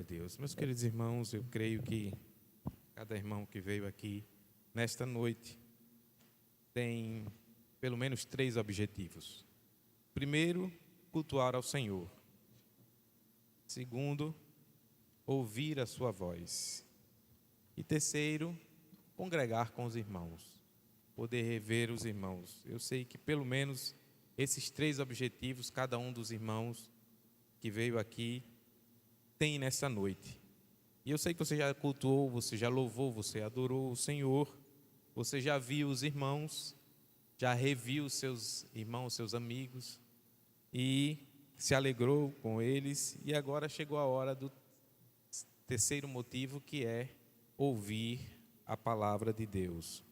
Deus. Meus queridos irmãos, eu creio que cada irmão que veio aqui nesta noite tem pelo menos 3 objetivos. Primeiro, cultuar ao Senhor. Segundo, ouvir a sua voz. E terceiro, congregar com os irmãos, poder rever os irmãos. Eu sei que pelo menos esses 3 objetivos, cada um dos irmãos que veio aqui tem nessa noite. E eu sei que você já cultuou, você já louvou, você adorou o Senhor, você já viu os irmãos, já reviu os seus irmãos, seus amigos, e se alegrou com eles. E agora chegou a hora do terceiro motivo, que é ouvir a palavra de Deus.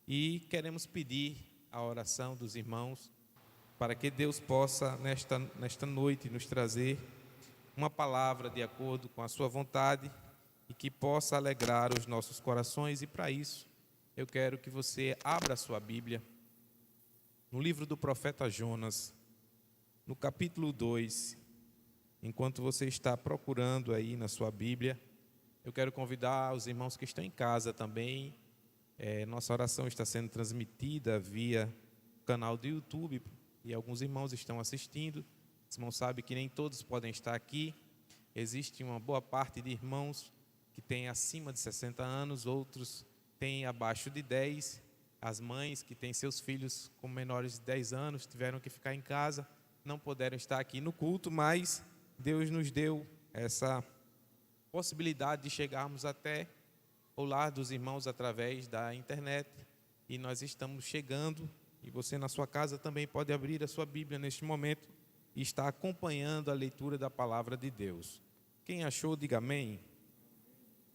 E queremos pedir a oração dos irmãos para que Deus possa nesta noite nos trazer uma palavra de acordo com a sua vontade e que possa alegrar os nossos corações. E para isso eu quero que você abra a sua Bíblia no livro do profeta Jonas, no capítulo 2. Enquanto você está procurando aí na sua Bíblia, eu quero convidar os irmãos que estão em casa também. Nossa oração está sendo transmitida via canal do YouTube e alguns irmãos estão assistindo. Os irmãos sabem que nem todos podem estar aqui. Existe uma boa parte de irmãos que têm acima de 60 anos, outros têm abaixo de 10. As mães que têm seus filhos com menores de 10 anos tiveram que ficar em casa, não puderam estar aqui no culto, mas Deus nos deu essa possibilidade de chegarmos até o lar dos irmãos através da internet, e nós estamos chegando, e você na sua casa também pode abrir a sua Bíblia neste momento e estar acompanhando a leitura da palavra de Deus. Quem achou, diga amém.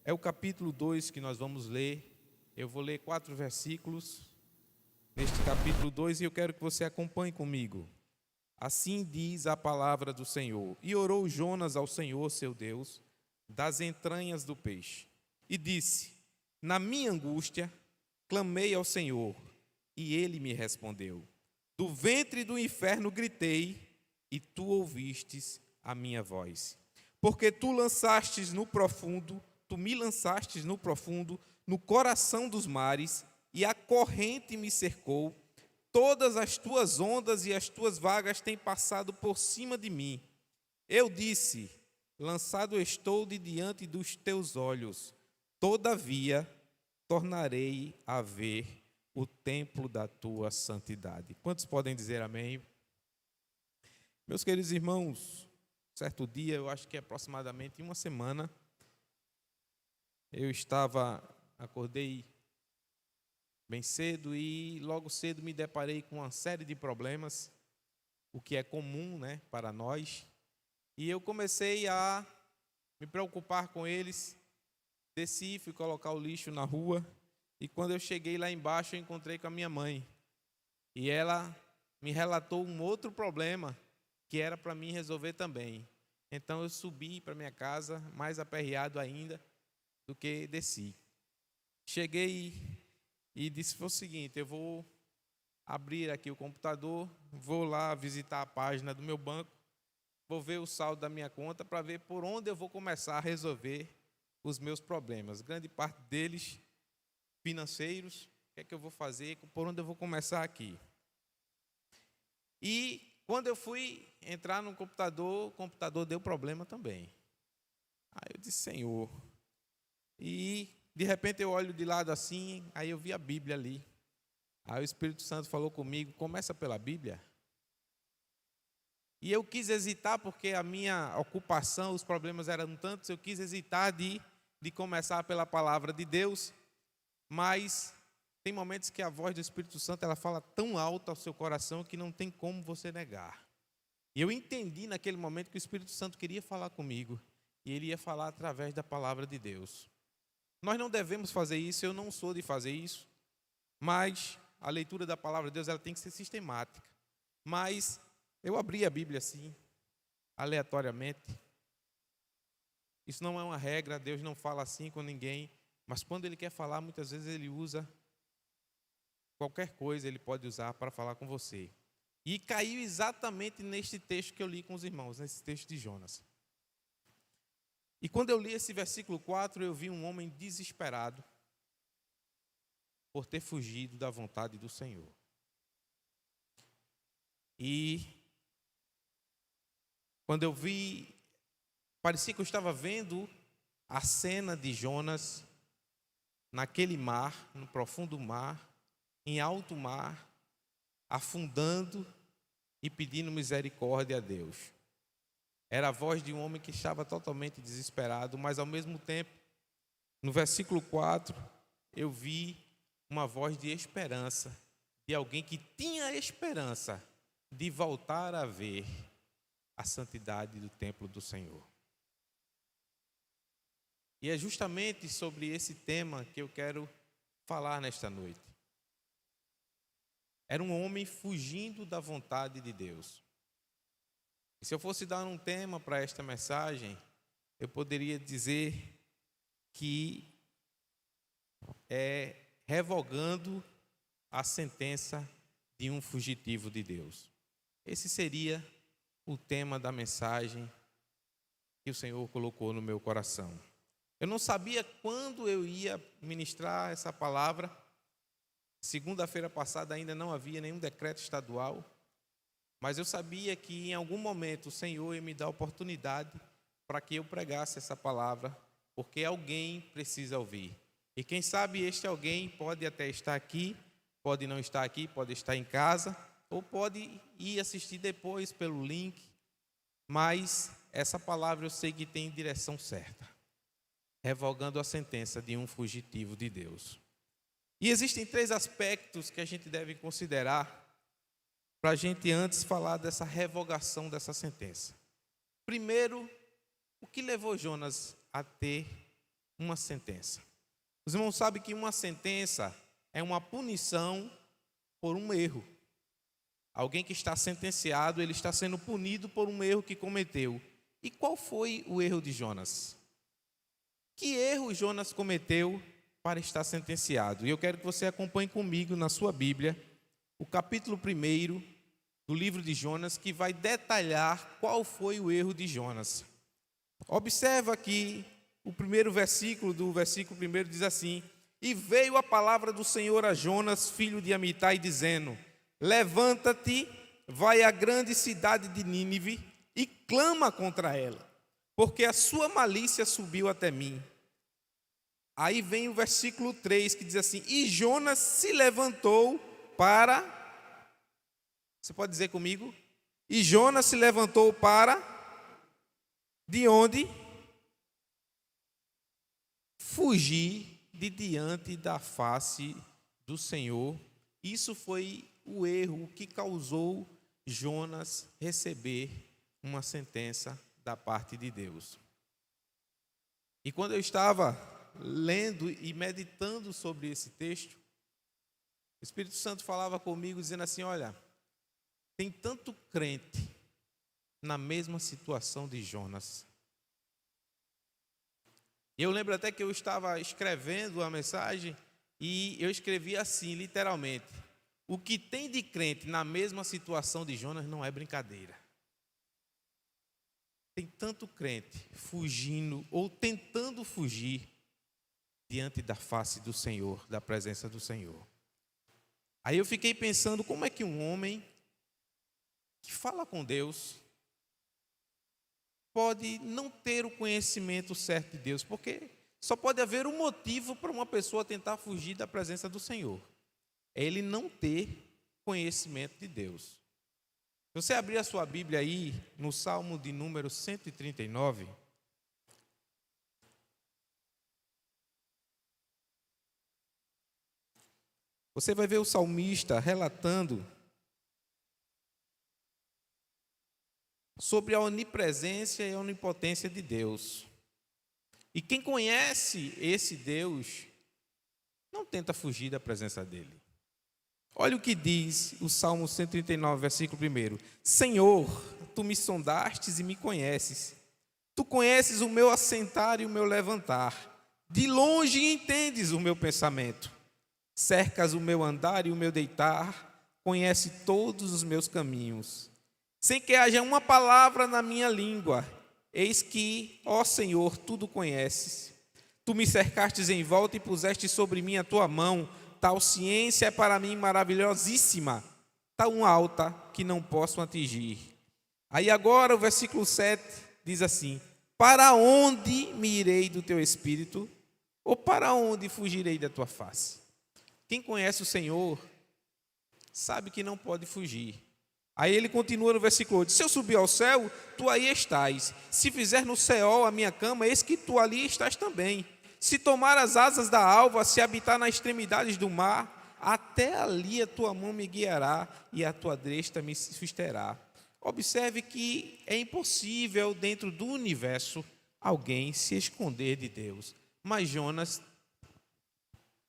É o capítulo 2 que nós vamos ler. Eu vou ler 4 versículos neste capítulo 2 e eu quero que você acompanhe comigo. Assim diz a palavra do Senhor: E orou Jonas ao Senhor seu Deus das entranhas do peixe, e disse: Na minha angústia clamei ao Senhor, e ele me respondeu. Do ventre do inferno gritei, e tu ouvistes a minha voz. Porque tu me lançastes no profundo, no coração dos mares, e a corrente me cercou. Todas as tuas ondas e as tuas vagas têm passado por cima de mim. Eu disse: lançado estou de diante dos teus olhos. Todavia, tornarei a ver o templo da tua santidade. Quantos podem dizer amém? Meus queridos irmãos, certo dia, eu acho que é aproximadamente uma semana, eu acordei bem cedo e logo cedo me deparei com uma série de problemas, o que é comum, né, para nós. E eu comecei a me preocupar com eles, desci, fui colocar o lixo na rua, e quando eu cheguei lá embaixo eu encontrei com a minha mãe. E ela me relatou um outro problema que era para mim resolver também. Então eu subi para minha casa, mais aperreado ainda do que desci. Cheguei e disse o seguinte: eu vou abrir aqui o computador, vou lá visitar a página do meu banco, vou ver o saldo da minha conta para ver por onde eu vou começar a resolver os meus problemas. Grande parte deles financeiros. O que é que eu vou fazer? Por onde eu vou começar aqui? E quando eu fui entrar no computador, o computador deu problema também. Aí eu disse: Senhor. E de repente eu olho de lado assim, aí eu vi a Bíblia ali. Aí o Espírito Santo falou comigo: começa pela Bíblia. E eu quis hesitar, porque a minha ocupação, os problemas eram tantos, eu quis hesitar de começar pela palavra de Deus, mas tem momentos que a voz do Espírito Santo ela fala tão alto ao seu coração que não tem como você negar. E eu entendi naquele momento que o Espírito Santo queria falar comigo, e ele ia falar através da palavra de Deus. Nós não devemos fazer isso, eu não sou de fazer isso, mas a leitura da palavra de Deus ela tem que ser sistemática. Mas eu abri a Bíblia assim, aleatoriamente. Isso não é uma regra, Deus não fala assim com ninguém, mas quando Ele quer falar, muitas vezes Ele usa qualquer coisa, Ele pode usar para falar com você. E caiu exatamente neste texto que eu li com os irmãos, nesse texto de Jonas. E quando eu li esse versículo 4, eu vi um homem desesperado por ter fugido da vontade do Senhor. E quando eu vi, parecia que eu estava vendo a cena de Jonas naquele mar, no profundo mar, em alto mar, afundando e pedindo misericórdia a Deus. Era a voz de um homem que estava totalmente desesperado, mas ao mesmo tempo, no versículo 4, eu vi uma voz de esperança, de alguém que tinha esperança de voltar a ver a santidade do templo do Senhor. E é justamente sobre esse tema que eu quero falar nesta noite. Era um homem fugindo da vontade de Deus. E se eu fosse dar um tema para esta mensagem, eu poderia dizer que é revogando a sentença de um fugitivo de Deus. Esse seria o tema da mensagem que o Senhor colocou no meu coração. Eu não sabia quando eu ia ministrar essa palavra. Segunda-feira passada ainda não havia nenhum decreto estadual, mas eu sabia que em algum momento o Senhor ia me dar oportunidade para que eu pregasse essa palavra, porque alguém precisa ouvir. E quem sabe este alguém pode até estar aqui, pode não estar aqui, pode estar em casa, ou pode ir assistir depois pelo link, mas essa palavra eu sei que tem direção certa, revogando a sentença de um fugitivo de Deus. E existem 3 aspectos que a gente deve considerar para a gente antes falar dessa revogação dessa sentença. Primeiro, o que levou Jonas a ter uma sentença? Os irmãos sabem que uma sentença é uma punição por um erro. Alguém que está sentenciado, ele está sendo punido por um erro que cometeu. E qual foi o erro de Jonas? Que erro Jonas cometeu para estar sentenciado? E eu quero que você acompanhe comigo na sua Bíblia o capítulo 1 do livro de Jonas, que vai detalhar qual foi o erro de Jonas. Observa aqui o primeiro versículo do versículo 1 diz assim: E veio a palavra do Senhor a Jonas, filho de Amitai, dizendo: Levanta-te, vai à grande cidade de Nínive e clama contra ela, porque a sua malícia subiu até mim. Aí vem o versículo 3 que diz assim: E Jonas se levantou para... Você pode dizer comigo? E Jonas se levantou para... De onde? Fugir de diante da face do Senhor. Isso foi o erro que causou Jonas receber uma sentença da parte de Deus. E quando eu estava lendo e meditando sobre esse texto, o Espírito Santo falava comigo dizendo assim: olha, tem tanto crente na mesma situação de Jonas. Eu lembro até que eu estava escrevendo a mensagem e eu escrevi assim, literalmente: o que tem de crente na mesma situação de Jonas não é brincadeira. Tem tanto crente fugindo ou tentando fugir diante da face do Senhor, da presença do Senhor. Aí eu fiquei pensando, como é que um homem que fala com Deus pode não ter o conhecimento certo de Deus? Porque só pode haver um motivo para uma pessoa tentar fugir da presença do Senhor: é ele não ter conhecimento de Deus. Se você abrir a sua Bíblia aí, no Salmo de número 139, você vai ver o salmista relatando sobre a onipresença e a onipotência de Deus. E quem conhece esse Deus não tenta fugir da presença dele. Olha o que diz o Salmo 139, versículo 1. Senhor, tu me sondastes e me conheces. Tu conheces o meu assentar e o meu levantar. De longe entendes o meu pensamento. Cercas o meu andar e o meu deitar. Conhece todos os meus caminhos. Sem que haja uma palavra na minha língua, Eis que, ó Senhor, tudo conheces. Tu me cercastes em volta e puseste sobre mim a tua mão. Tal ciência é para mim maravilhosíssima, tão alta que não posso atingir. Aí agora o versículo 7 diz assim: para onde me irei do teu espírito? Ou para onde fugirei da tua face? Quem conhece o Senhor sabe que não pode fugir. Aí ele continua no versículo 8: se eu subir ao céu, tu aí estás. Se fizer no céu a minha cama, eis que tu ali estás também. Se tomar as asas da alva, se habitar nas extremidades do mar, até ali a tua mão me guiará e a tua destra me susterá. Observe que é impossível dentro do universo alguém se esconder de Deus. Mas Jonas,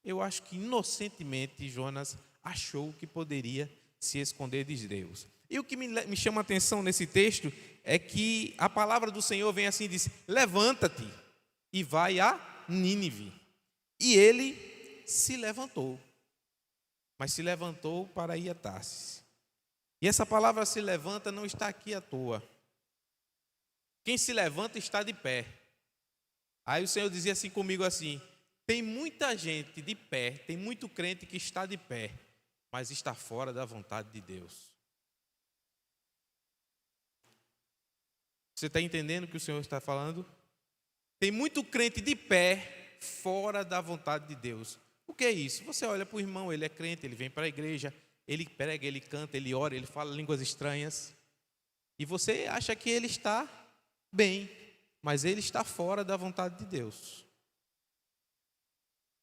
eu acho que inocentemente Jonas achou que poderia se esconder de Deus. E o que me chama a atenção nesse texto é que a palavra do Senhor vem assim e diz: levanta-te e vai a Nínive. E ele se levantou, mas se levantou para ir a Tarsis. E essa palavra se levanta não está aqui à toa. Quem se levanta está de pé. Aí o Senhor dizia assim comigo assim: tem muita gente de pé, tem muito crente que está de pé, mas está fora da vontade de Deus. Você está entendendo o que o Senhor está falando? Tem muito crente de pé, fora da vontade de Deus. O que é isso? Você olha para o irmão, ele é crente, ele vem para a igreja, ele prega, ele canta, ele ora, ele fala línguas estranhas. E você acha que ele está bem, mas ele está fora da vontade de Deus.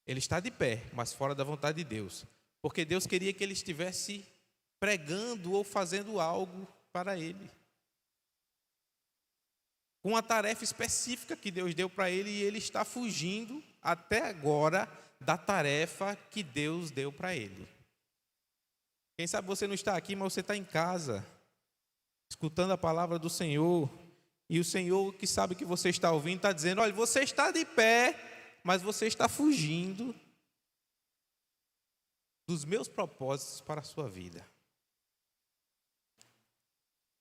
Ele está de pé, mas fora da vontade de Deus. Porque Deus queria que ele estivesse pregando ou fazendo algo para ele. Com uma tarefa específica que Deus deu para ele, e ele está fugindo até agora da tarefa que Deus deu para ele. Quem sabe você não está aqui, mas você está em casa, escutando a palavra do Senhor, e o Senhor que sabe que você está ouvindo está dizendo: olha, você está de pé, mas você está fugindo dos meus propósitos para a sua vida.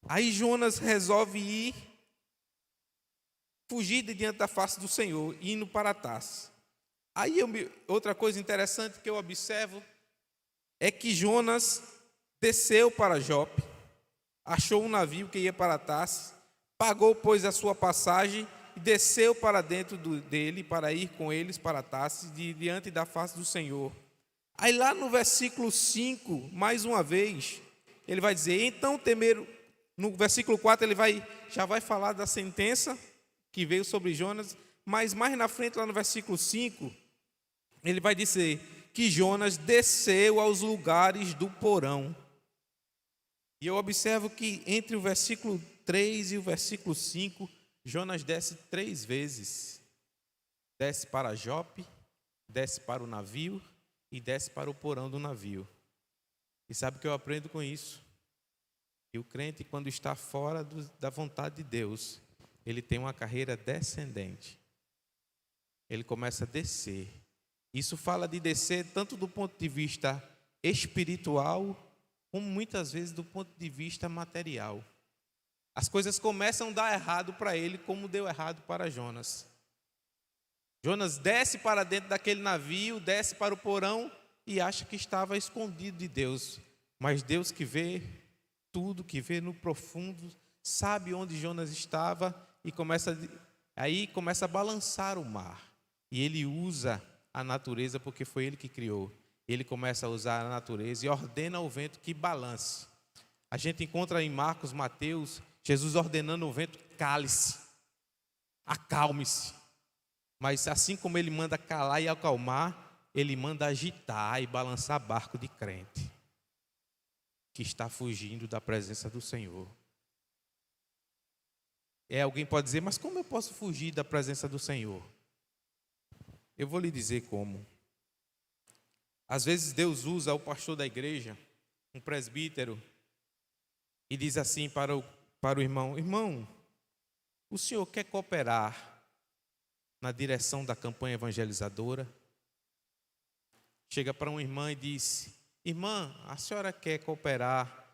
Aí Jonas resolve fugir de diante da face do Senhor, indo para Tarsis. Aí outra coisa interessante que eu observo é que Jonas desceu para Jope, achou um navio que ia para Tarsis, pagou, pois, a sua passagem e desceu para dentro dele para ir com eles para Tarsis, diante da face do Senhor. Aí lá no versículo 5, mais uma vez, ele vai dizer: então temeram. No versículo 4 ele já vai falar da sentença que veio sobre Jonas, mas mais na frente, lá no versículo 5, ele vai dizer que Jonas desceu aos lugares do porão. E eu observo que entre o versículo 3 e o versículo 5, Jonas desce 3 vezes. Desce para Jope, desce para o navio e desce para o porão do navio. E sabe o que eu aprendo com isso? Que o crente, quando está fora da vontade de Deus, ele tem uma carreira descendente. Ele começa a descer. Isso fala de descer tanto do ponto de vista espiritual, como muitas vezes do ponto de vista material. As coisas começam a dar errado para ele, como deu errado para Jonas. Jonas desce para dentro daquele navio, desce para o porão e acha que estava escondido de Deus. Mas Deus, que vê tudo, que vê no profundo, sabe onde Jonas estava e começa a balançar o mar. E ele usa a natureza, porque foi ele que criou. Ele começa a usar a natureza e ordena ao vento que balance. A gente encontra em Marcos, Mateus, Jesus ordenando ao vento: cale-se, acalme-se. Mas assim como ele manda calar e acalmar, ele manda agitar e balançar barco de crente que está fugindo da presença do Senhor. Alguém pode dizer: mas como eu posso fugir da presença do Senhor? Eu vou lhe dizer como. Às vezes Deus usa o pastor da igreja, um presbítero, e diz assim para o irmão: irmão, o senhor quer cooperar na direção da campanha evangelizadora? Chega para uma irmã e diz: irmã, a senhora quer cooperar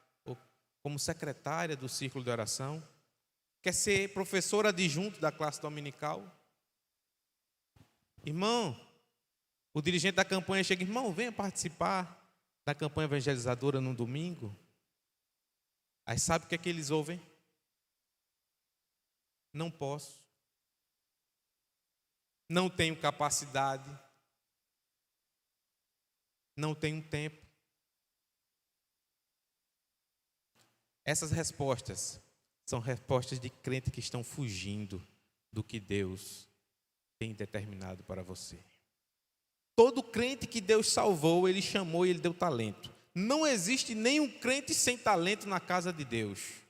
como secretária do círculo de oração? Quer ser professor adjunto da classe dominical? Irmão, o dirigente da campanha chega, irmão, venha participar da campanha evangelizadora no domingo. Aí sabe o que é que eles ouvem? Não posso. Não tenho capacidade. Não tenho tempo. Essas respostas são respostas de crentes que estão fugindo do que Deus tem determinado para você. Todo crente que Deus salvou, Ele chamou e Ele deu talento. Não existe nenhum crente sem talento na casa de Deus.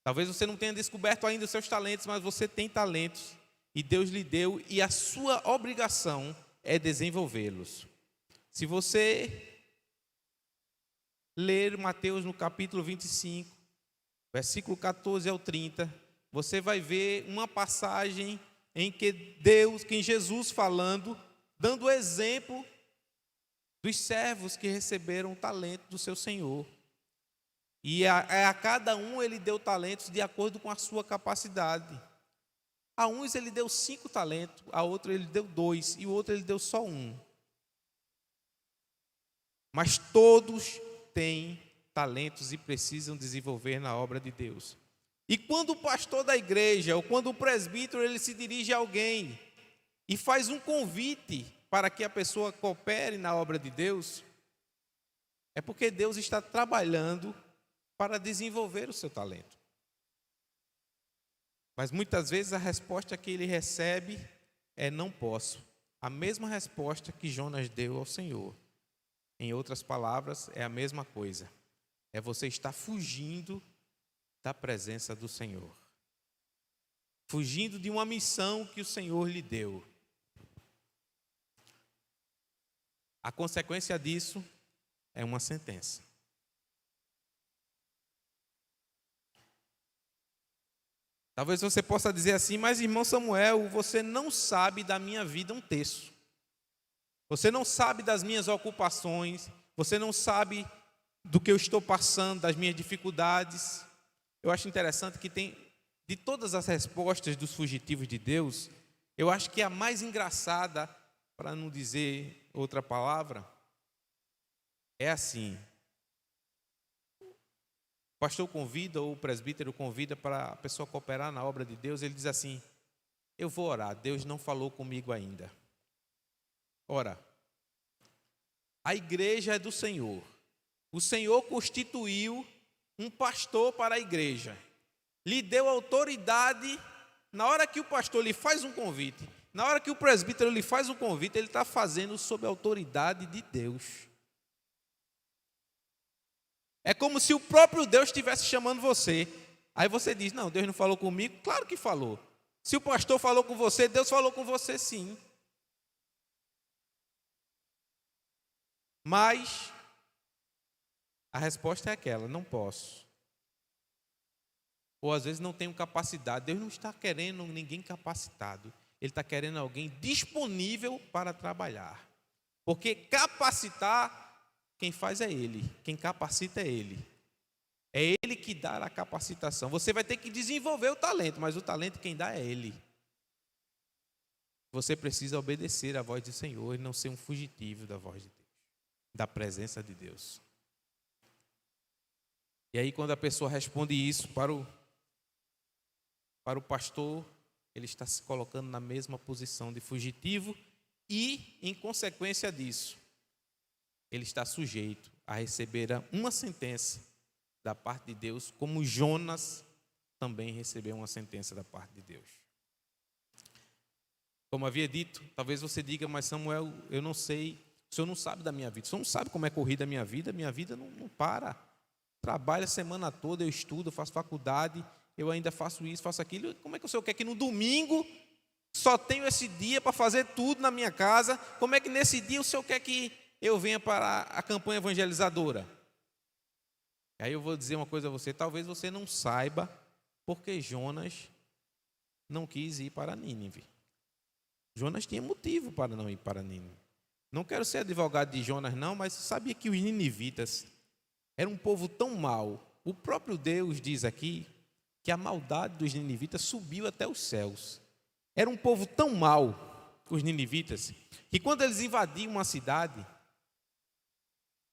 Talvez você não tenha descoberto ainda os seus talentos, mas você tem talentos e Deus lhe deu, e a sua obrigação é desenvolvê-los. Se você ler Mateus no capítulo 25, versículo 14 ao 30, você vai ver uma passagem em que Jesus falando, dando exemplo dos servos que receberam o talento do seu Senhor. E a cada um ele deu talentos de acordo com a sua capacidade. A uns ele deu 5 talentos, a outro ele deu 2, e o outro ele deu só 1. Mas todos têm talentos e precisam desenvolver na obra de Deus. E quando o pastor da igreja, ou quando o presbítero, ele se dirige a alguém e faz um convite para que a pessoa coopere na obra de Deus, é porque Deus está trabalhando para desenvolver o seu talento. Mas muitas vezes a resposta que ele recebe é não posso. A mesma resposta que Jonas deu ao Senhor. Em outras palavras, é a mesma coisa. É você estar fugindo da presença do Senhor. Fugindo de uma missão que o Senhor lhe deu. A consequência disso é uma sentença. Talvez você possa dizer assim, mas irmão Samuel, você não sabe da minha vida um terço. Você não sabe das minhas ocupações, você não sabe do que eu estou passando, das minhas dificuldades. Eu acho interessante que tem, de todas as respostas dos fugitivos de Deus, eu acho que a mais engraçada, para não dizer outra palavra, é assim. O pastor convida, ou o presbítero convida para a pessoa cooperar na obra de Deus, ele diz assim, eu vou orar, Deus não falou comigo ainda. Ora, a igreja é do Senhor. O Senhor constituiu um pastor para a igreja. Lhe deu autoridade, na hora que o pastor lhe faz um convite, na hora que o presbítero lhe faz um convite, ele está fazendo sob a autoridade de Deus. É como se o próprio Deus estivesse chamando você. Aí você diz, não, Deus não falou comigo. Claro que falou. Se o pastor falou com você, Deus falou com você sim. Mas a resposta é aquela, não posso. Ou às vezes não tenho capacidade. Deus não está querendo ninguém capacitado. Ele está querendo alguém disponível para trabalhar. Porque capacitar, quem faz é Ele, quem capacita é Ele. É Ele que dá a capacitação. Você vai ter que desenvolver o talento, mas o talento quem dá é Ele. Você precisa obedecer à voz do Senhor e não ser um fugitivo da voz de Deus, da presença de Deus. E aí quando a pessoa responde isso para o pastor, ele está se colocando na mesma posição de fugitivo e, em consequência disso, ele está sujeito a receber uma sentença da parte de Deus, como Jonas também recebeu uma sentença da parte de Deus. Como havia dito, talvez você diga, mas Samuel, eu não sei, o senhor não sabe da minha vida, o senhor não sabe como é corrida a minha vida não para. Trabalho a semana toda, eu estudo, eu faço faculdade, eu ainda faço isso, faço aquilo. Como é que o senhor quer que no domingo só tenho esse dia para fazer tudo na minha casa? Como é que nesse dia o senhor quer que eu venha para a campanha evangelizadora? Aí eu vou dizer uma coisa a você, talvez você não saiba porque Jonas não quis ir para Nínive. Jonas tinha motivo para não ir para Nínive. Não quero ser advogado de Jonas não, mas sabia que os ninivitas eram um povo tão mau. O próprio Deus diz aqui que a maldade dos ninivitas subiu até os céus. Era um povo tão mau, os ninivitas, que quando eles invadiam uma cidade,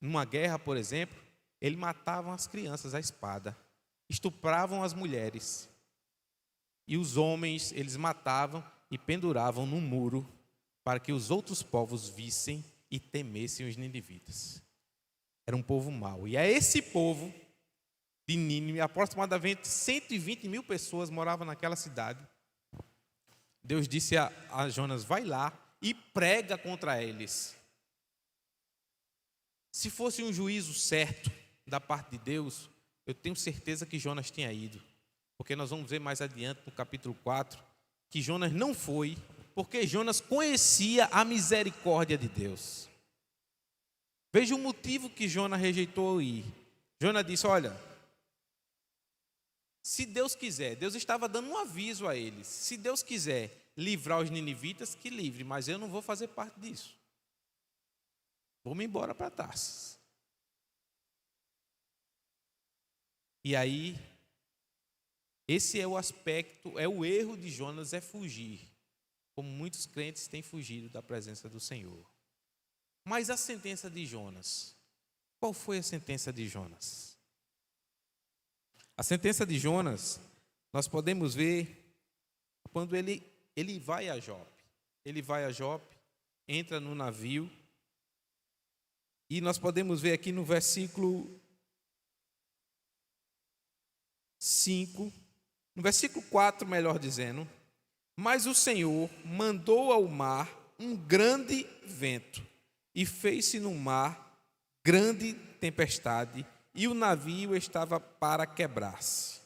numa guerra, por exemplo, eles matavam as crianças à espada, estupravam as mulheres, e os homens eles matavam e penduravam no muro, para que os outros povos vissem e temessem os ninivitas. Era um povo mau. E é esse povo de Nínive, aproximadamente 120 mil pessoas moravam naquela cidade. Deus disse a Jonas: vai lá e prega contra eles. Se fosse um juízo certo da parte de Deus, eu tenho certeza que Jonas tinha ido. Porque nós vamos ver mais adiante no capítulo 4, que Jonas não foi, porque Jonas conhecia a misericórdia de Deus. Veja o motivo que Jonas rejeitou ir. Jonas disse: olha, se Deus quiser, Deus estava dando um aviso a eles, se Deus quiser livrar os ninivitas, que livre, mas eu não vou fazer parte disso. Vou-me embora para Tarsis. E aí, esse é o aspecto, é o erro de Jonas, é fugir, como muitos crentes têm fugido da presença do Senhor. Mas a sentença de Jonas, qual foi a sentença de Jonas? A sentença de Jonas, nós podemos ver quando ele vai a Jope. Ele vai a Jope, entra no navio, e nós podemos ver aqui no versículo 5, no versículo 4, melhor dizendo: mas o Senhor mandou ao mar um grande vento, e fez-se no mar grande tempestade, e o navio estava para quebrar-se.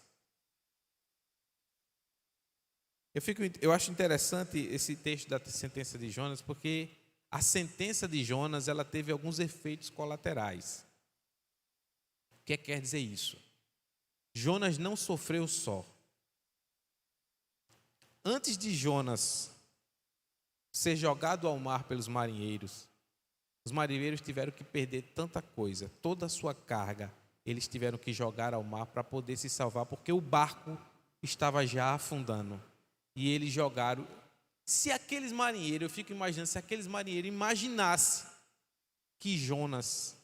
Eu acho interessante esse texto da sentença de Jonas, porque a sentença de Jonas, ela teve alguns efeitos colaterais. O que quer dizer isso? Jonas não sofreu só. Antes de Jonas ser jogado ao mar pelos marinheiros, os marinheiros tiveram que perder tanta coisa, toda a sua carga, eles tiveram que jogar ao mar para poder se salvar, porque o barco estava já afundando. E eles jogaram. Se aqueles marinheiros, eu fico imaginando, se aqueles marinheiros imaginassem que Jonas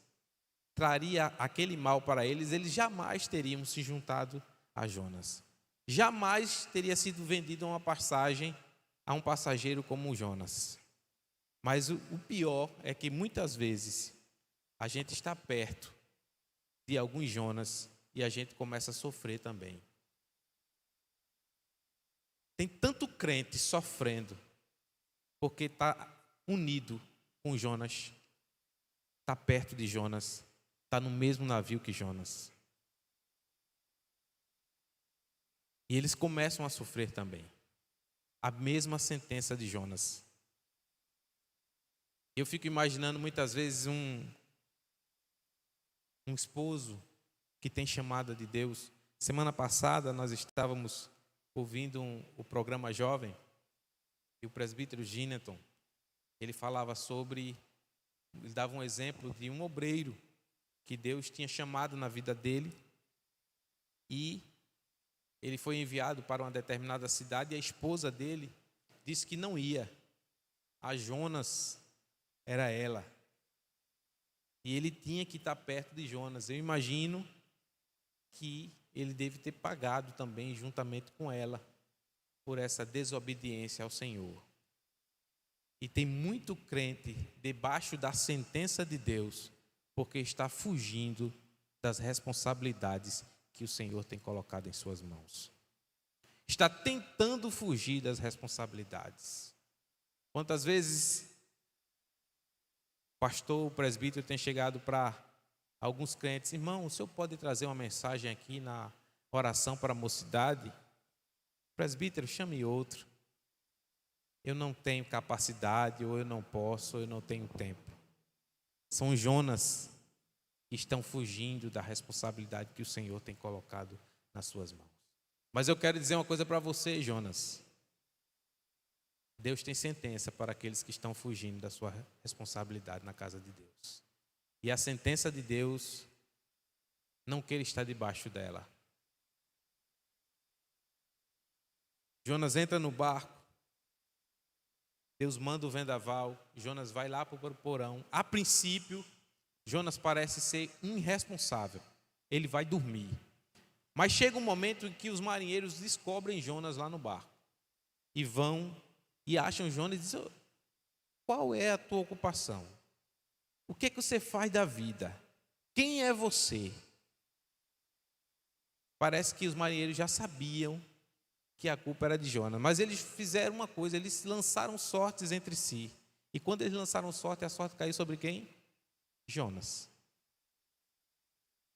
traria aquele mal para eles, eles jamais teriam se juntado a Jonas. Jamais teria sido vendido uma passagem a um passageiro como Jonas. Mas o pior é que muitas vezes a gente está perto de alguns Jonas e a gente começa a sofrer também. Tem tanto crente sofrendo porque está unido com Jonas, está perto de Jonas, está no mesmo navio que Jonas. E eles começam a sofrer também a mesma sentença de Jonas. Eu fico imaginando muitas vezes um esposo que tem chamada de Deus. Semana passada nós estávamos ouvindo o programa Jovem, e o presbítero Gineton, ele falava sobre, ele dava um exemplo de um obreiro que Deus tinha chamado na vida dele, e ele foi enviado para uma determinada cidade, e a esposa dele disse que não ia. A Jonas era ela, e ele tinha que estar perto de Jonas. Eu imagino que ele deve ter pagado também juntamente com ela por essa desobediência ao Senhor. E tem muito crente debaixo da sentença de Deus, porque está fugindo das responsabilidades que o Senhor tem colocado em suas mãos. Está tentando fugir das responsabilidades. Quantas vezes o pastor, o presbítero tem chegado para alguns crentes: irmão, o senhor pode trazer uma mensagem aqui na oração para a mocidade? Presbítero, chame outro. Eu não tenho capacidade, ou eu não posso, ou eu não tenho tempo. São Jonas que estão fugindo da responsabilidade que o Senhor tem colocado nas suas mãos. Mas eu quero dizer uma coisa para você, Jonas. Deus tem sentença para aqueles que estão fugindo da sua responsabilidade na casa de Deus. E a sentença de Deus, não queira estar debaixo dela. Jonas entra no barco, Deus manda o vendaval, Jonas vai lá para o porão. A princípio, Jonas parece ser irresponsável, ele vai dormir. Mas chega um momento em que os marinheiros descobrem Jonas lá no barco. E vão e acham Jonas e dizem: qual é a tua ocupação? O que você faz da vida? Quem é você? Parece que os marinheiros já sabiam que a culpa era de Jonas, mas eles fizeram uma coisa, eles lançaram sortes entre si. E quando eles lançaram sorte, a sorte caiu sobre quem? Jonas.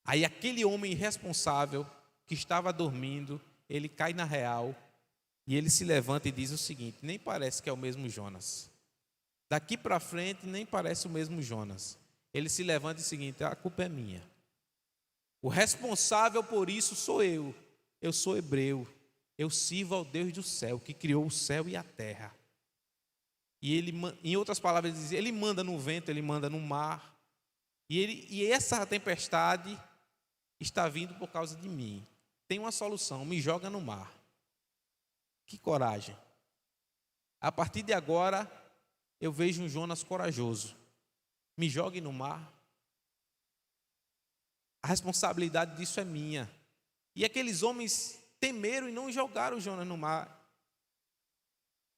Aí aquele homem irresponsável que estava dormindo, ele cai na real e ele se levanta e diz o seguinte: nem parece que é o mesmo Jonas. Daqui para frente nem parece o mesmo Jonas. Ele se levanta e diz o seguinte: a culpa é minha. O responsável por isso sou eu. Eu sou hebreu. Eu sirvo ao Deus do céu, que criou o céu e a terra. E ele, em outras palavras, ele diz, ele manda no vento, ele manda no mar. E essa tempestade está vindo por causa de mim. Tem uma solução, me joga no mar. Que coragem. A partir de agora, eu vejo um Jonas corajoso. Me jogue no mar. A responsabilidade disso é minha. E aqueles homens temeram e não jogaram Jonas no mar.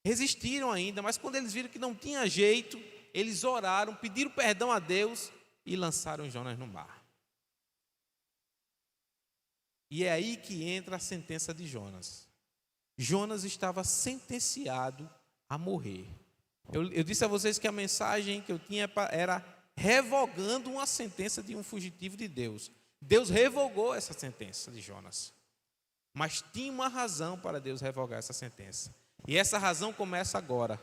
Resistiram ainda, mas quando eles viram que não tinha jeito, eles oraram, pediram perdão a Deus e lançaram Jonas no mar. E é aí que entra a sentença de Jonas. Jonas estava sentenciado a morrer. Eu disse a vocês que a mensagem que eu tinha era revogando uma sentença de um fugitivo de Deus. Deus revogou essa sentença de Jonas. Mas tinha uma razão para Deus revogar essa sentença. E essa razão começa agora,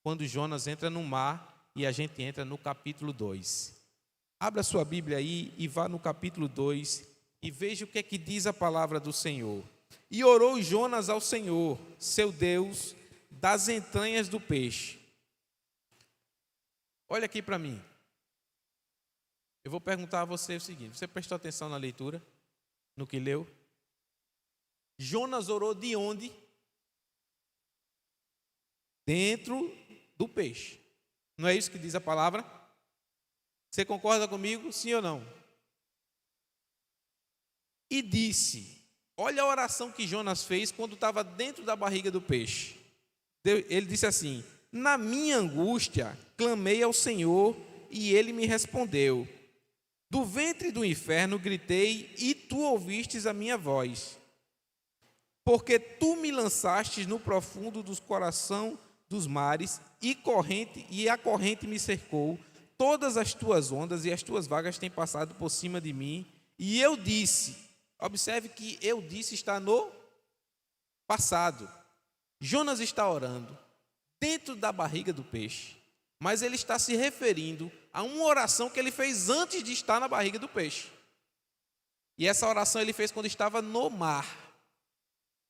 quando Jonas entra no mar e a gente entra no capítulo 2. Abra sua Bíblia aí e vá no capítulo 2 e veja o que é que diz a palavra do Senhor. E orou Jonas ao Senhor, seu Deus, das entranhas do peixe. Olha aqui para mim. Eu vou perguntar a você o seguinte: você prestou atenção na leitura? No que leu? Jonas orou de onde? Dentro do peixe. Não é isso que diz a palavra? Você concorda comigo? Sim ou não? E disse, olha a oração que Jonas fez quando estava dentro da barriga do peixe. Ele disse assim: na minha angústia, clamei ao Senhor e ele me respondeu. Do ventre do inferno gritei e tu ouvistes a minha voz. Porque tu me lançastes no profundo dos coração dos mares e a corrente me cercou. Todas as tuas ondas e as tuas vagas têm passado por cima de mim. E eu disse, observe que eu disse está no passado. Jonas está orando dentro da barriga do peixe, mas ele está se referindo a uma oração que ele fez antes de estar na barriga do peixe. E essa oração ele fez quando estava no mar.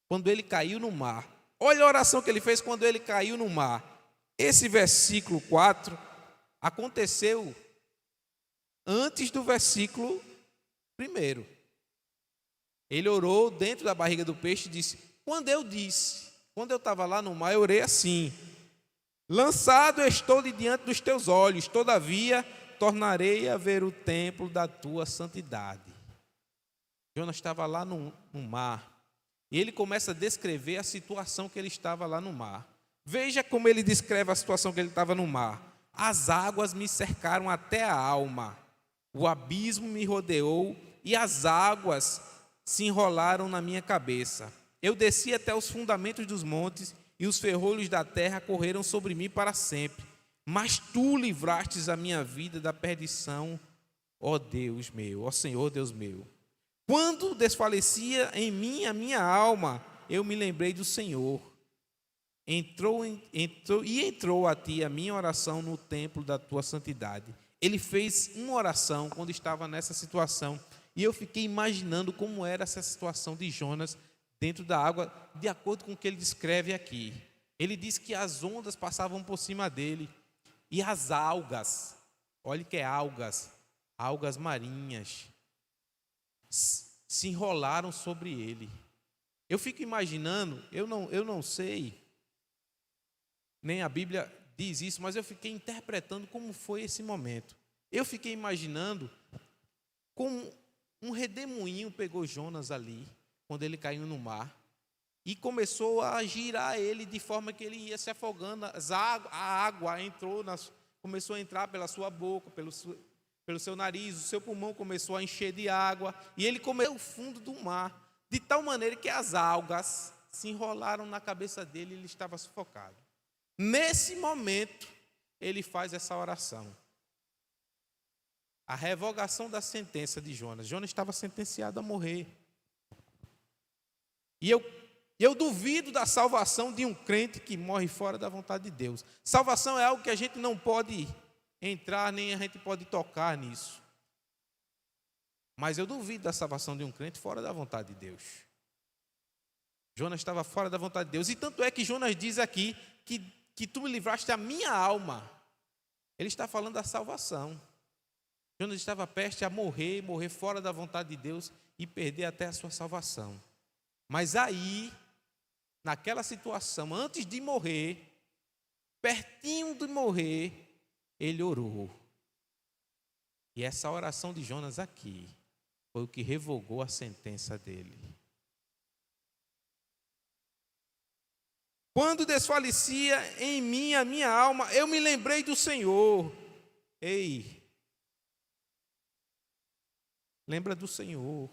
Quando ele caiu no mar. Olha a oração que ele fez quando ele caiu no mar. Esse versículo 4 aconteceu antes do versículo 1. Ele orou dentro da barriga do peixe e disse: quando eu estava lá no mar, eu orei assim: lançado estou de diante dos teus olhos, todavia tornarei a ver o templo da tua santidade. Jonas estava lá no mar. E ele começa a descrever a situação que ele estava lá no mar. Veja como ele descreve a situação que ele estava no mar. As águas me cercaram até a alma. O abismo me rodeou e as águas se enrolaram na minha cabeça. Eu desci até os fundamentos dos montes e os ferrolhos da terra correram sobre mim para sempre. Mas tu livrastes a minha vida da perdição, ó Deus meu, ó Senhor Deus meu. Quando desfalecia em mim a minha alma, eu me lembrei do Senhor. Entrou a ti a minha oração no templo da tua santidade. Ele fez uma oração quando estava nessa situação. E eu fiquei imaginando como era essa situação de Jonas dentro da água, de acordo com o que ele descreve aqui. Ele diz que as ondas passavam por cima dele. E as algas, olha que é algas marinhas, se enrolaram sobre ele. Eu fico imaginando, eu não sei, nem a Bíblia diz isso, mas eu fiquei interpretando como foi esse momento. Eu fiquei imaginando como um redemoinho pegou Jonas ali, quando ele caiu no mar, e começou a girar ele de forma que ele ia se afogando. A água começou a entrar pela sua boca, pelo seu nariz, o seu pulmão começou a encher de água, e ele começou ao fundo do mar, de tal maneira que as algas se enrolaram na cabeça dele e ele estava sufocado. Nesse momento, ele faz essa oração. A revogação da sentença de Jonas. Jonas estava sentenciado a morrer. E eu duvido da salvação de um crente que morre fora da vontade de Deus. Salvação é algo que a gente não pode entrar, nem a gente pode tocar nisso. Mas eu duvido da salvação de um crente fora da vontade de Deus. Jonas estava fora da vontade de Deus. E tanto é que Jonas diz aqui que tu me livraste a minha alma. Ele está falando da salvação. Jonas estava prestes a morrer fora da vontade de Deus e perder até a sua salvação. Mas aí, naquela situação, antes de morrer, pertinho de morrer, ele orou. E essa oração de Jonas aqui foi o que revogou a sentença dele. Quando desfalecia em mim a minha alma, eu me lembrei do Senhor. Ei, lembra do Senhor.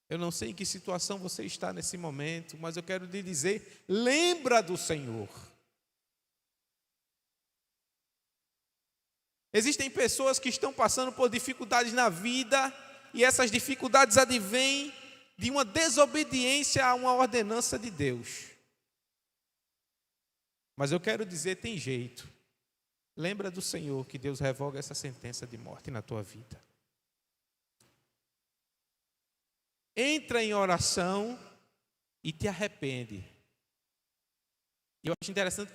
Eu não sei em que situação você está nesse momento, mas eu quero lhe dizer, lembra do Senhor. Existem pessoas que estão passando por dificuldades na vida, e essas dificuldades advêm de uma desobediência a uma ordenança de Deus. Mas eu quero dizer, tem jeito. Lembra do Senhor, que Deus revoga essa sentença de morte na tua vida. Entra em oração e te arrepende. Eu acho interessante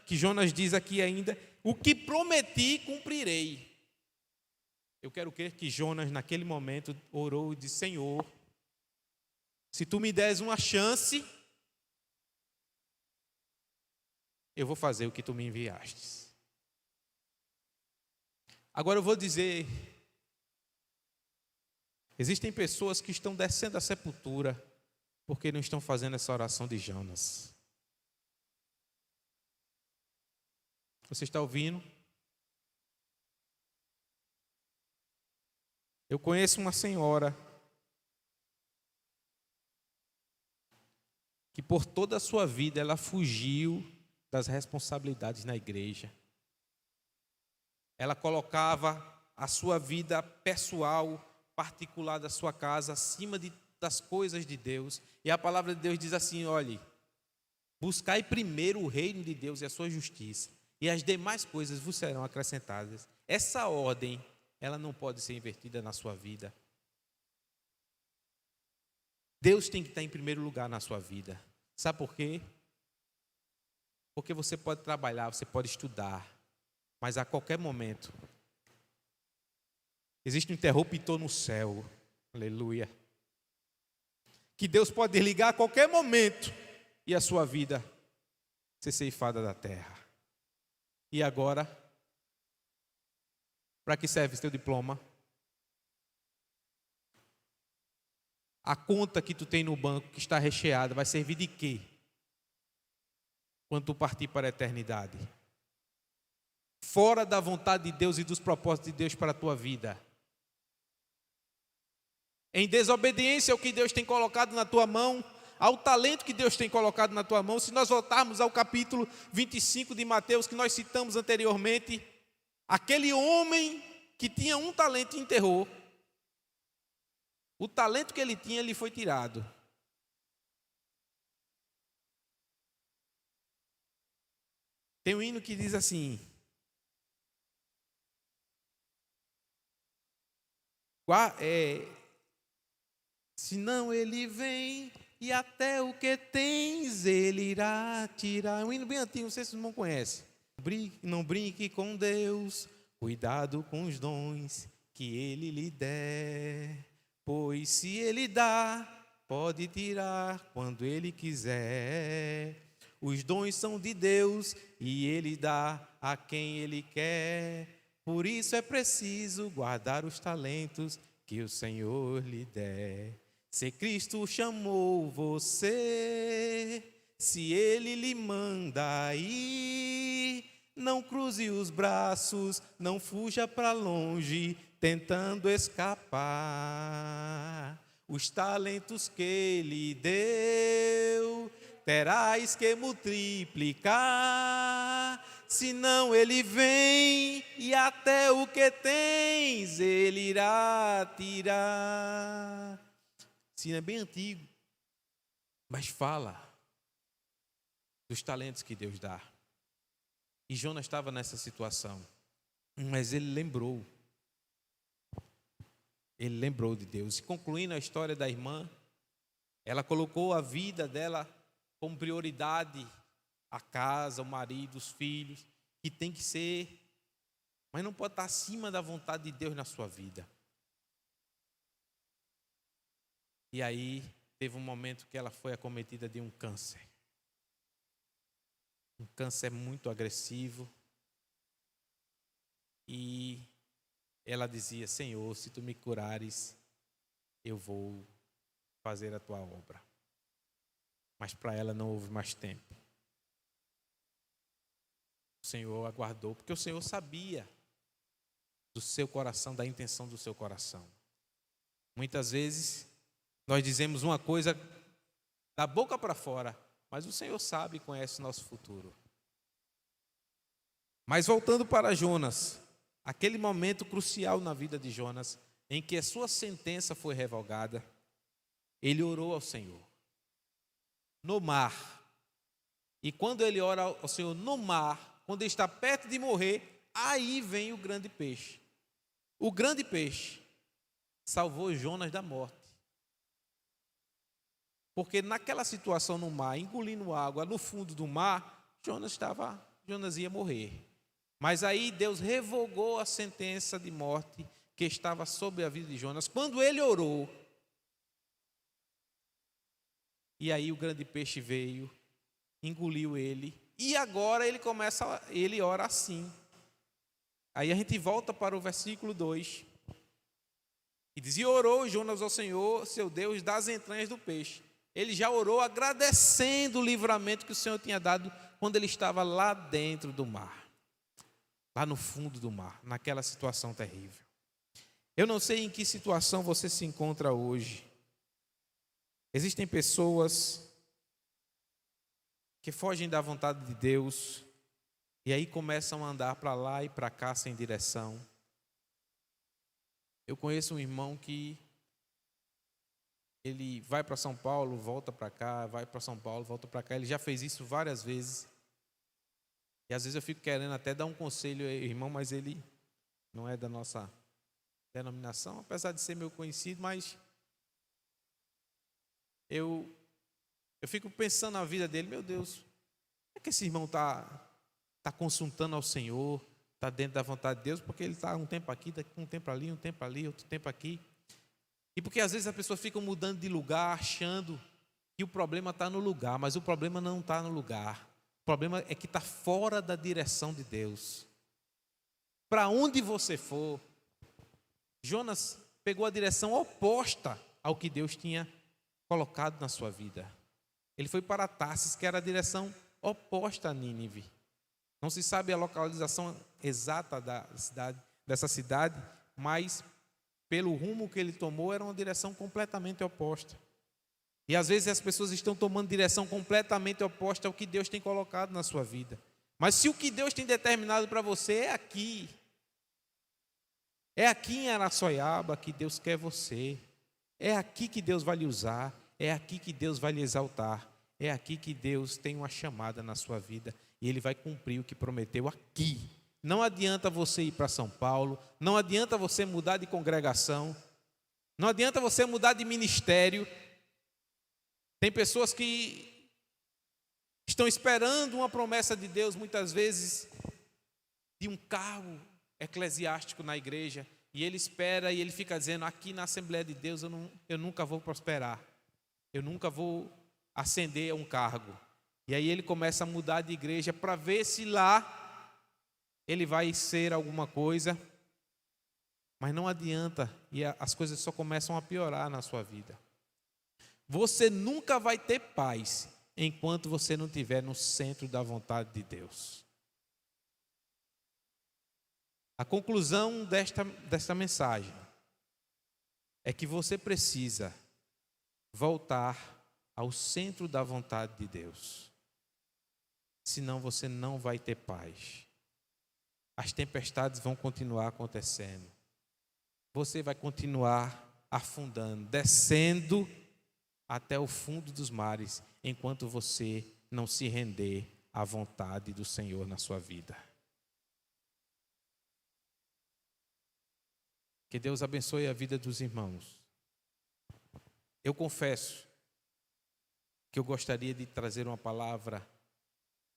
que Jonas diz aqui ainda, o que prometi, cumprirei. Eu quero crer que Jonas, naquele momento, orou e disse, Senhor, se tu me des uma chance, eu vou fazer o que tu me enviastes. Agora eu vou dizer, existem pessoas que estão descendo à sepultura porque não estão fazendo essa oração de Jonas. Você está ouvindo? Eu conheço uma senhora que por toda a sua vida ela fugiu das responsabilidades na igreja. Ela colocava a sua vida pessoal, particular da sua casa, acima das coisas de Deus. E a palavra de Deus diz assim, olhe, buscai primeiro o reino de Deus e a sua justiça, e as demais coisas vos serão acrescentadas. Essa ordem, ela não pode ser invertida na sua vida. Deus tem que estar em primeiro lugar na sua vida. Sabe por quê? Porque você pode trabalhar, você pode estudar, mas a qualquer momento existe um interruptor no céu, aleluia, que Deus pode ligar a qualquer momento e a sua vida ser ceifada da terra. E agora, para que serve seu diploma? A conta que tu tem no banco, que está recheada, vai servir de quê? Quando tu partir para a eternidade. Fora da vontade de Deus e dos propósitos de Deus para a tua vida. Em desobediência ao que Deus tem colocado na tua mão, ao talento que Deus tem colocado na tua mão. Se nós voltarmos ao capítulo 25 de Mateus, que nós citamos anteriormente, aquele homem que tinha um talento e enterrou. O talento que ele tinha, lhe foi tirado. Tem um hino que diz assim, senão ele vem e até o que tens ele irá tirar. É um hino bem antigo, não sei se os irmãos conhecem. Não brinque com Deus, cuidado com os dons que ele lhe der. Pois se Ele dá, pode tirar quando Ele quiser. Os dons são de Deus e Ele dá a quem Ele quer. Por isso é preciso guardar os talentos que o Senhor lhe der. Se Cristo chamou você, se Ele lhe manda ir, não cruze os braços, não fuja para longe, tentando escapar. Os talentos que Ele deu, terás que multiplicar. Senão Ele vem e até o que tens Ele irá tirar. Sim, é bem antigo, mas fala dos talentos que Deus dá. E Jonas estava nessa situação, mas ele lembrou de Deus. E concluindo a história da irmã, ela colocou a vida dela como prioridade, a casa, o marido, os filhos, que tem que ser, mas não pode estar acima da vontade de Deus na sua vida. E aí teve um momento que ela foi acometida de um câncer. Um câncer muito agressivo. E ela dizia: Senhor, se tu me curares, eu vou fazer a tua obra. Mas para ela não houve mais tempo. O Senhor aguardou, porque o Senhor sabia do seu coração, da intenção do seu coração. Muitas vezes nós dizemos uma coisa da boca para fora, mas o Senhor sabe e conhece o nosso futuro. Mas voltando para Jonas, aquele momento crucial na vida de Jonas, em que a sua sentença foi revogada, ele orou ao Senhor no mar. E quando ele ora ao Senhor no mar, quando ele está perto de morrer, aí vem o grande peixe. O grande peixe salvou Jonas da morte. Porque naquela situação no mar, engolindo água no fundo do mar, Jonas ia morrer. Mas aí Deus revogou a sentença de morte que estava sobre a vida de Jonas, quando ele orou. E aí o grande peixe veio, engoliu ele, e agora ele ora assim. Aí a gente volta para o versículo 2. E diz: e orou Jonas ao Senhor, seu Deus, das entranhas do peixe. Ele já orou agradecendo o livramento que o Senhor tinha dado quando ele estava lá dentro do mar. Lá no fundo do mar, naquela situação terrível. Eu não sei em que situação você se encontra hoje. Existem pessoas que fogem da vontade de Deus e aí começam a andar para lá e para cá sem direção. Eu conheço um irmão que ele vai para São Paulo, volta para cá, vai para São Paulo, volta para cá. Ele já fez isso várias vezes. E às vezes eu fico querendo até dar um conselho ao irmão, mas ele não é da nossa denominação, apesar de ser meu conhecido, mas eu fico pensando na vida dele. Meu Deus, como é que esse irmão está consultando ao Senhor, está dentro da vontade de Deus, porque ele está um tempo aqui, um tempo ali, outro tempo aqui. E porque às vezes as pessoas ficam mudando de lugar, achando que o problema está no lugar, mas o problema não está no lugar. O problema é que está fora da direção de Deus. Para onde você for, Jonas pegou a direção oposta ao que Deus tinha colocado na sua vida. Ele foi para Tarsis, que era a direção oposta a Nínive. Não se sabe a localização exata dessa cidade, mas pelo rumo que ele tomou, era uma direção completamente oposta. E às vezes as pessoas estão tomando direção completamente oposta ao que Deus tem colocado na sua vida. Mas se o que Deus tem determinado para você é aqui em Araçoiaba que Deus quer você, é aqui que Deus vai lhe usar, é aqui que Deus vai lhe exaltar, é aqui que Deus tem uma chamada na sua vida e Ele vai cumprir o que prometeu aqui. Não adianta você ir para São Paulo, não adianta você mudar de congregação, não adianta você mudar de ministério. Tem pessoas que estão esperando uma promessa de Deus, muitas vezes, de um cargo eclesiástico na igreja, E ele espera e ele fica dizendo: aqui na Assembleia de Deus eu nunca vou prosperar. Eu nunca vou ascender a um cargo. E aí ele começa a mudar de igreja para ver se lá ele vai ser alguma coisa. Mas não adianta, e as coisas só começam a piorar na sua vida. Você nunca vai ter paz enquanto você não estiver no centro da vontade de Deus. A conclusão desta mensagem é que você precisa voltar ao centro da vontade de Deus. Senão você não vai ter paz. As tempestades vão continuar acontecendo. Você vai continuar afundando, descendo até o fundo dos mares, enquanto você não se render à vontade do Senhor na sua vida. Que Deus abençoe a vida dos irmãos. Eu confesso que eu gostaria de trazer uma palavra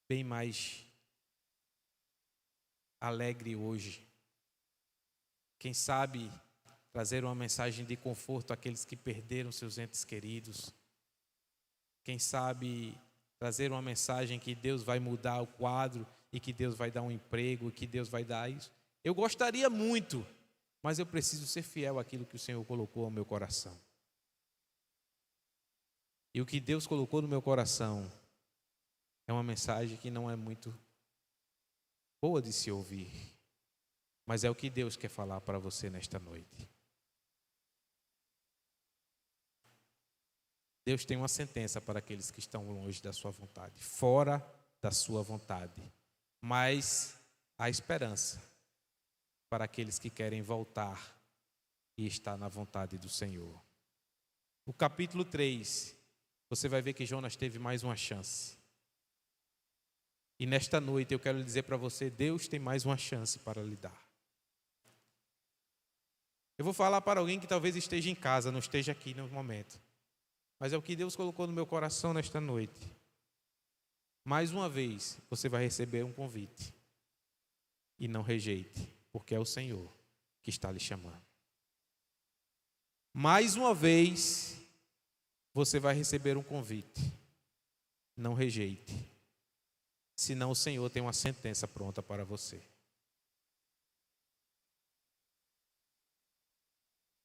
bem mais alegre hoje. Quem sabe trazer uma mensagem de conforto àqueles que perderam seus entes queridos. Quem sabe trazer uma mensagem que Deus vai mudar o quadro e que Deus vai dar um emprego e que Deus vai dar isso. Eu gostaria muito, mas eu preciso ser fiel àquilo que o Senhor colocou no meu coração. E o que Deus colocou no meu coração é uma mensagem que não é muito boa de se ouvir, mas é o que Deus quer falar para você nesta noite. Deus tem uma sentença para aqueles que estão longe da sua vontade, fora da sua vontade, mas há esperança para aqueles que querem voltar e estar na vontade do Senhor. No capítulo 3, você vai ver que Jonas teve mais uma chance. E nesta noite eu quero dizer para você, Deus tem mais uma chance para lhe dar. Eu vou falar para alguém que talvez esteja em casa, não esteja aqui no momento. Mas é o que Deus colocou no meu coração nesta noite. Mais uma vez, você vai receber um convite. E não rejeite, porque é o Senhor que está lhe chamando. Mais uma vez, você vai receber um convite. Não rejeite. Senão o Senhor tem uma sentença pronta para você.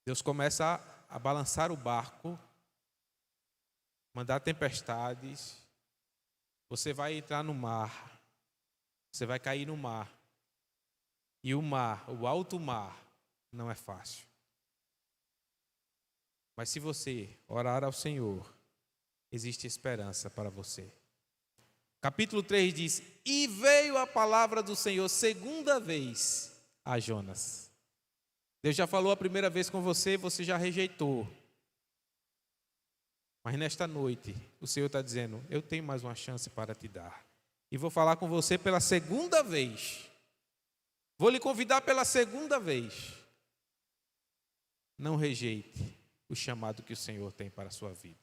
Deus começa a balançar o barco, mandar tempestades. Você vai entrar no mar. Você vai cair no mar. E o mar, o alto mar, não é fácil. Mas se você orar ao Senhor, existe esperança para você. Capítulo 3 diz: e veio a palavra do Senhor segunda vez a Jonas. Deus já falou a primeira vez com você, você já rejeitou. Mas nesta noite, o Senhor está dizendo: eu tenho mais uma chance para te dar. E vou falar com você pela segunda vez. Vou lhe convidar pela segunda vez. Não rejeite o chamado que o Senhor tem para a sua vida.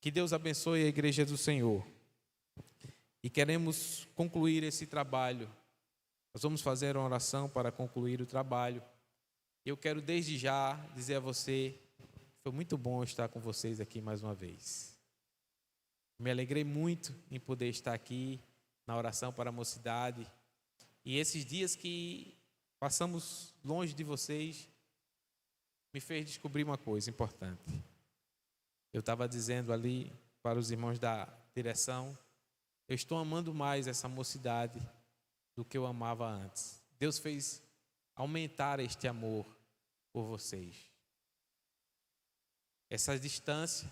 Que Deus abençoe a igreja do Senhor. E queremos concluir esse trabalho. Nós vamos fazer uma oração para concluir o trabalho. Eu quero desde já dizer a você, foi muito bom estar com vocês aqui mais uma vez. Me alegrei muito em poder estar aqui na oração para a mocidade. E esses dias que passamos longe de vocês, me fez descobrir uma coisa importante. Eu estava dizendo ali para os irmãos da direção, eu estou amando mais essa mocidade do que eu amava antes. Deus fez aumentar este amor por vocês. Essa distância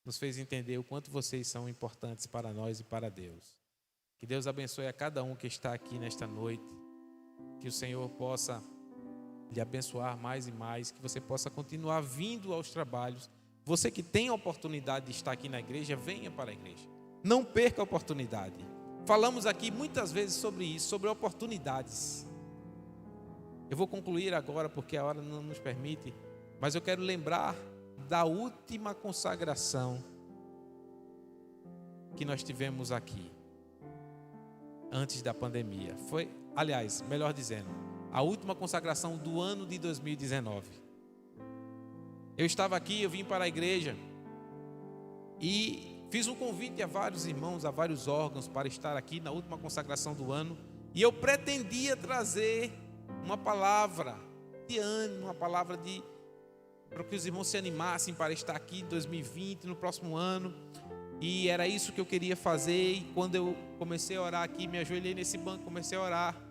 nos fez entender o quanto vocês são importantes para nós e para Deus. Que Deus abençoe a cada um que está aqui nesta noite. Que o Senhor possa lhe abençoar mais e mais. Que você possa continuar vindo aos trabalhos. Você que tem a oportunidade de estar aqui na igreja, venha para a igreja. Não perca a oportunidade. Falamos aqui muitas vezes sobre isso, sobre oportunidades. Eu vou concluir agora porque a hora não nos permite, mas eu quero lembrar da última consagração que nós tivemos aqui, antes da pandemia. Foi, aliás, melhor dizendo, a última consagração do ano de 2019. Eu estava aqui, eu vim para a igreja e fiz um convite a vários irmãos, a vários órgãos para estar aqui na última consagração do ano. E eu pretendia trazer uma palavra de ânimo, uma palavra para que os irmãos se animassem para estar aqui em 2020, no próximo ano. E era isso que eu queria fazer. E quando eu comecei a orar aqui, me ajoelhei nesse banco, comecei a orar,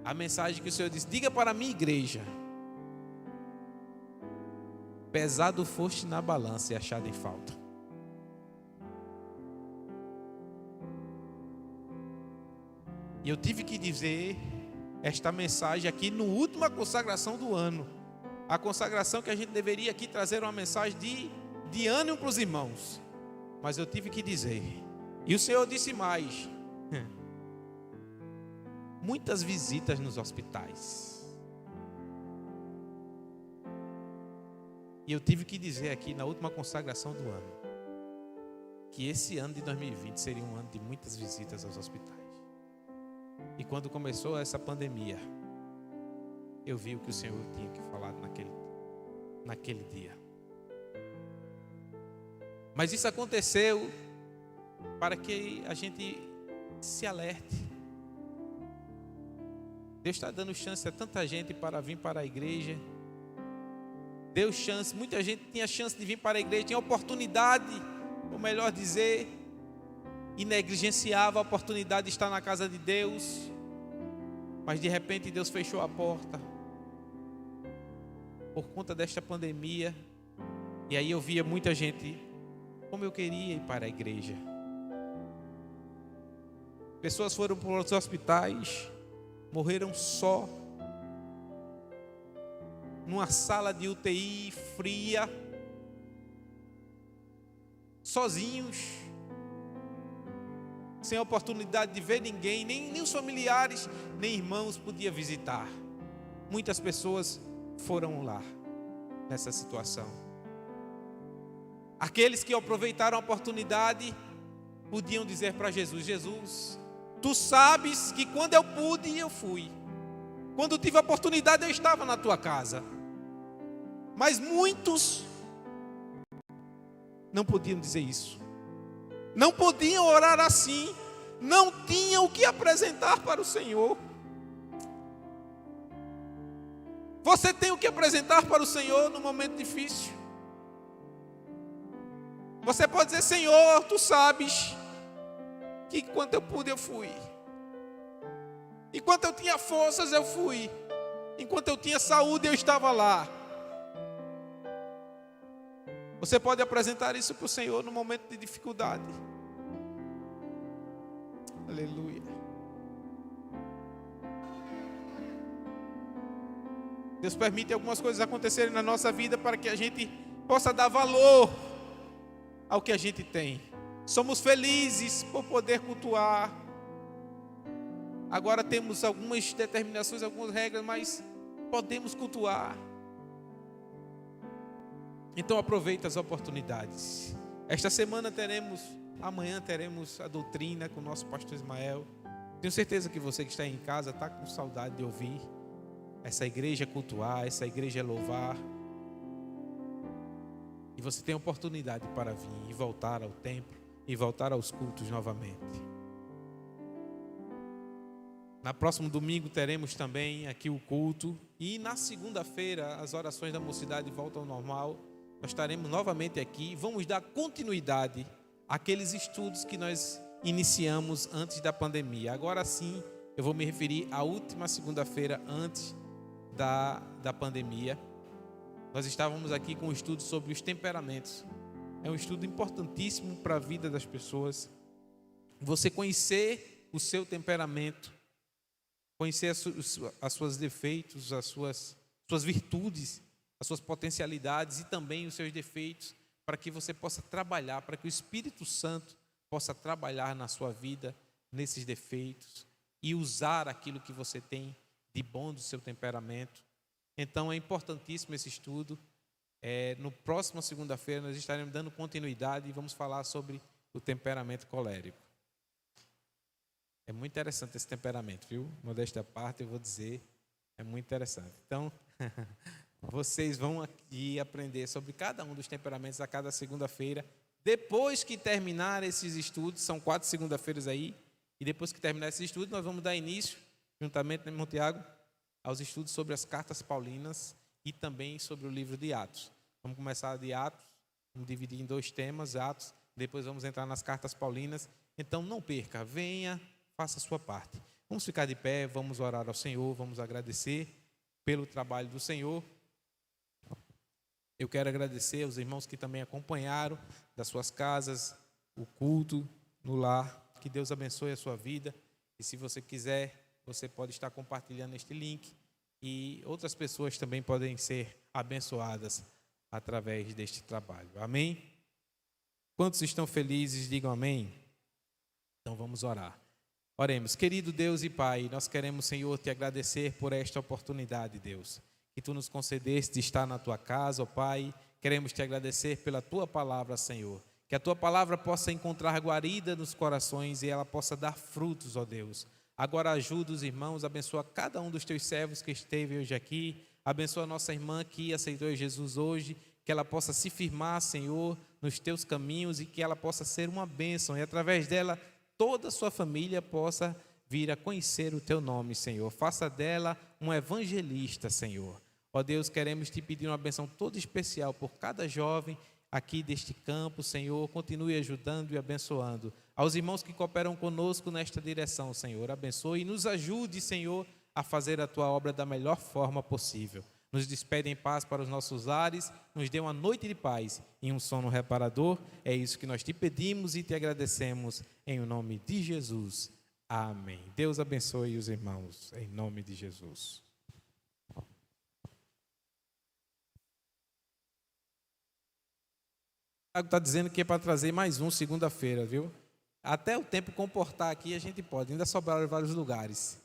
a mensagem que o Senhor disse: diga para a minha igreja: pesado foste na balança e achado em falta. E eu tive que dizer esta mensagem aqui no última consagração do ano. A consagração que a gente deveria aqui trazer uma mensagem de ânimo para os irmãos. Mas eu tive que dizer. E o Senhor disse mais: muitas visitas nos hospitais. E eu tive que dizer aqui na última consagração do ano que esse ano de 2020 seria um ano de muitas visitas aos hospitais. E quando começou essa pandemia, eu vi o que o Senhor tinha que falar naquele dia. Mas isso aconteceu para que a gente se alerte. Deus está dando chance a tanta gente para vir para a igreja. Deu chance, muita gente tinha chance de vir para a igreja, tinha oportunidade, ou melhor dizer, e negligenciava a oportunidade de estar na casa de Deus. Mas de repente Deus fechou a porta por conta desta pandemia. E aí eu via muita gente, como eu queria ir para a igreja. Pessoas foram para os hospitais, morreram só, numa sala de UTI fria, sozinhos, sem a oportunidade de ver ninguém, nem os familiares, nem irmãos podiam visitar. Muitas pessoas foram lá nessa situação. Aqueles que aproveitaram a oportunidade podiam dizer para Jesus: Jesus, tu sabes que quando eu pude, eu fui. Quando tive a oportunidade, eu estava na tua casa. Mas muitos não podiam dizer isso. Não podiam orar assim. Não tinham o que apresentar para o Senhor. Você tem o que apresentar para o Senhor no momento difícil. Você pode dizer: Senhor, tu sabes que enquanto eu pude, eu fui. Enquanto eu tinha forças, eu fui. Enquanto eu tinha saúde, eu estava lá. Você pode apresentar isso para o Senhor no momento de dificuldade. Aleluia. Deus permite algumas coisas acontecerem na nossa vida para que a gente possa dar valor ao que a gente tem. Somos felizes por poder cultuar. Agora temos algumas determinações, algumas regras, mas podemos cultuar. Então aproveita as oportunidades. Esta semana amanhã teremos a doutrina com o nosso pastor Ismael. Tenho certeza que você que está em casa está com saudade de ouvir essa igreja cultuar, essa igreja louvar. E você tem oportunidade para vir e voltar ao templo e voltar aos cultos novamente. Na próximo domingo teremos também aqui o culto. E na segunda-feira as orações da mocidade voltam ao normal. Nós estaremos novamente aqui. Vamos dar continuidade àqueles estudos que nós iniciamos antes da pandemia. Agora sim, eu vou me referir à última segunda-feira antes da pandemia. Nós estávamos aqui com um estudo sobre os temperamentos. É um estudo importantíssimo para a vida das pessoas. Você conhecer o seu temperamento, conhecer as suas defeitos, as suas virtudes, as suas potencialidades e também os seus defeitos, para que você possa trabalhar, para que o Espírito Santo possa trabalhar na sua vida, nesses defeitos, e usar aquilo que você tem de bom do seu temperamento. Então é importantíssimo esse estudo. No próximo segunda-feira nós estaremos dando continuidade e vamos falar sobre o temperamento colérico. É muito interessante esse temperamento, viu? Modéstia à parte, eu vou dizer, É muito interessante. Então, vocês vão aqui aprender sobre cada um dos temperamentos a cada segunda-feira. Depois que terminar esses estudos, são 4 segunda-feiras aí, e depois que terminar esses estudos, nós vamos dar início, juntamente com o irmão Tiago, aos estudos sobre as cartas paulinas e também sobre o livro de Atos. Vamos começar de Atos, vamos dividir em 2 temas, Atos, depois vamos entrar nas cartas paulinas. Então não perca, venha, faça a sua parte. Vamos ficar de pé, vamos orar ao Senhor, vamos agradecer pelo trabalho do Senhor. Eu quero agradecer aos irmãos que também acompanharam das suas casas o culto no lar. Que Deus abençoe a sua vida. E se você quiser, você pode estar compartilhando este link. E outras pessoas também podem ser abençoadas através deste trabalho. Amém? Quantos estão felizes, digam amém. Então vamos orar. Oremos. Querido Deus e Pai, nós queremos, Senhor, te agradecer por esta oportunidade, Deus, que Tu nos concedeste de estar na Tua casa, ó Pai. Queremos te agradecer pela Tua palavra, Senhor. Que a Tua palavra possa encontrar guarida nos corações e ela possa dar frutos, ó Deus. Agora ajuda os irmãos, abençoa cada um dos Teus servos que esteve hoje aqui. Abençoa a nossa irmã que aceitou Jesus hoje. Que ela possa se firmar, Senhor, nos Teus caminhos e que ela possa ser uma bênção. E através dela, toda a sua família possa vir a conhecer o Teu nome, Senhor. Faça dela um evangelista, Senhor. Ó Deus, queremos Te pedir uma bênção toda especial por cada jovem aqui deste campo, Senhor. Continue ajudando e abençoando. Aos irmãos que cooperam conosco nesta direção, Senhor, abençoe e nos ajude, Senhor, a fazer a Tua obra da melhor forma possível. Nos despede em paz para os nossos lares, nos dê uma noite de paz e um sono reparador. É isso que nós Te pedimos e Te agradecemos em nome de Jesus. Amém. Deus abençoe os irmãos em nome de Jesus. Está dizendo que é para trazer mais um segunda-feira, viu? Até o tempo comportar aqui a gente pode, ainda sobraram vários lugares.